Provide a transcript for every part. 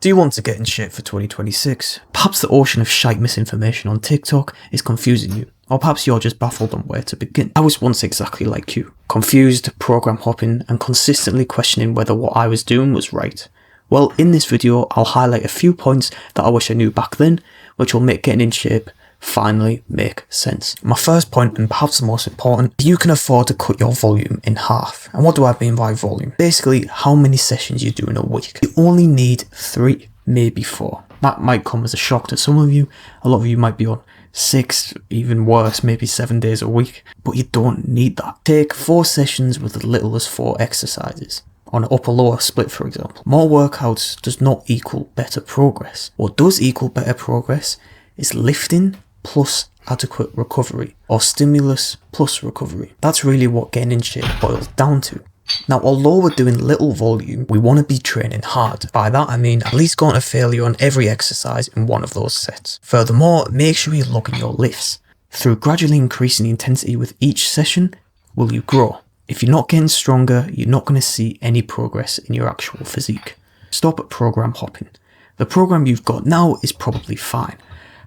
Do you want to get in shape for 2026? Perhaps the ocean of shite misinformation on TikTok is confusing you, or perhaps you're just baffled on where to begin. I was once exactly like you, confused, program hopping, and consistently questioning whether what I was doing was right. Well, in this video, I'll highlight a few points that I wish I knew back then, which will make getting in shape finally make sense. My first point, and perhaps the most important, you can afford to cut your volume in half. And what do I mean by volume? Basically, how many sessions you do in a week. You only need 3, maybe 4. That might come as a shock to some of you. A lot of you might be on 6, even worse, maybe 7 days a week. But you don't need that. Take 4 sessions with as little as 4 exercises. On an upper-lower split, for example. More workouts does not equal better progress. What does equal better progress is lifting plus adequate recovery, or stimulus plus recovery. That's really what getting in shape boils down to. Now, although we're doing little volume, we want to be training hard. By that I mean at least going to failure on every exercise in one of those sets. Furthermore, make sure you're logging your lifts. Through gradually increasing the intensity with each session, will you grow? If you're not getting stronger, you're not going to see any progress in your actual physique. Stop at program hopping. The program you've got now is probably fine,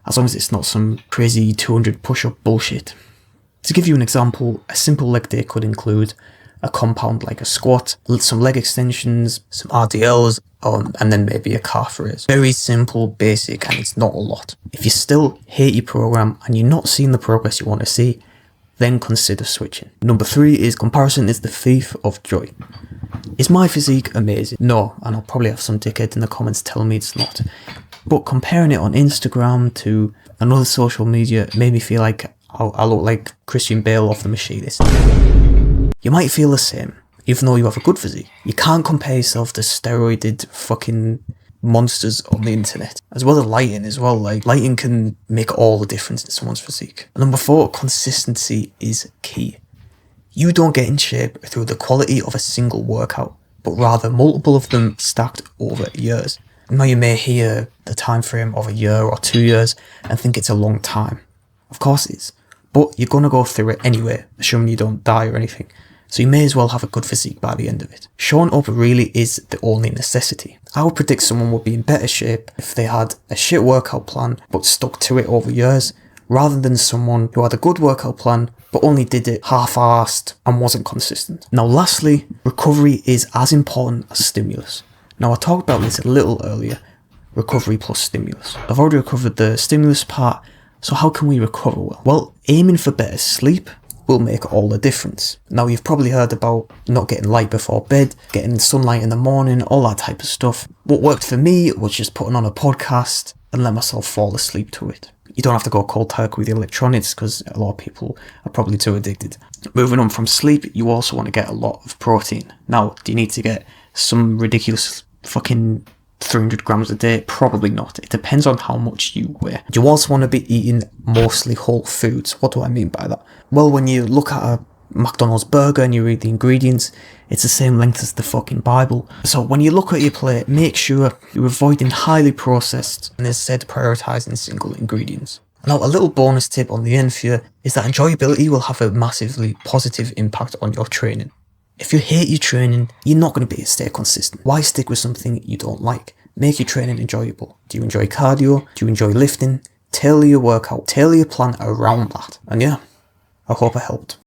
as long as it's not some crazy 200 push-up bullshit. To give you an example, a simple leg day could include a compound like a squat, some leg extensions, some RDLs, and then maybe a calf raise. Very simple, basic, and it's not a lot. If you still hate your program and you're not seeing the progress you want to see, then consider switching. Number 3 is comparison is the thief of joy. Is my physique amazing? No, and I'll probably have some dickhead in the comments telling me it's not. But comparing it on Instagram to another social media made me feel like I look like Christian Bale off The Machinist. You might feel the same, even though you have a good physique. You can't compare yourself to steroided fucking monsters on the internet. As well as lighting as well, like lighting can make all the difference in someone's physique. Number 4, consistency is key. You don't get in shape through the quality of a single workout, but rather multiple of them stacked over years. Now you may hear the time frame of a year or 2 years and think it's a long time. Of course it is, but you're going to go through it anyway, assuming you don't die or anything. So you may as well have a good physique by the end of it. Showing up really is the only necessity. I would predict someone would be in better shape if they had a shit workout plan but stuck to it over years, rather than someone who had a good workout plan but only did it half-assed and wasn't consistent. Now lastly, recovery is as important as stimulus. Now I talked about this a little earlier, recovery plus stimulus. I've already covered the stimulus part, so how can we recover well? Well, aiming for better sleep will make all the difference. Now you've probably heard about not getting light before bed, getting sunlight in the morning, all that type of stuff. What worked for me was just putting on a podcast and let myself fall asleep to it. You don't have to go cold turkey with the electronics because a lot of people are probably too addicted. Moving on from sleep, you also want to get a lot of protein. Now, do you need to get some ridiculous fucking 300 grams a day? Probably not. It depends on how much you weigh. You also want to be eating mostly whole foods. What do I mean by that? Well, when you look at a McDonald's burger and you read the ingredients, it's the same length as the fucking Bible. So when you look at your plate, make sure you're avoiding highly processed and instead prioritizing single ingredients. Now, a little bonus tip on the end for you is that enjoyability will have a massively positive impact on your training. If you hate your training, you're not going to be able to stay consistent. Why stick with something you don't like? Make your training enjoyable. Do you enjoy cardio? Do you enjoy lifting? Tailor your workout. Tailor your plan around that. And yeah, I hope I helped.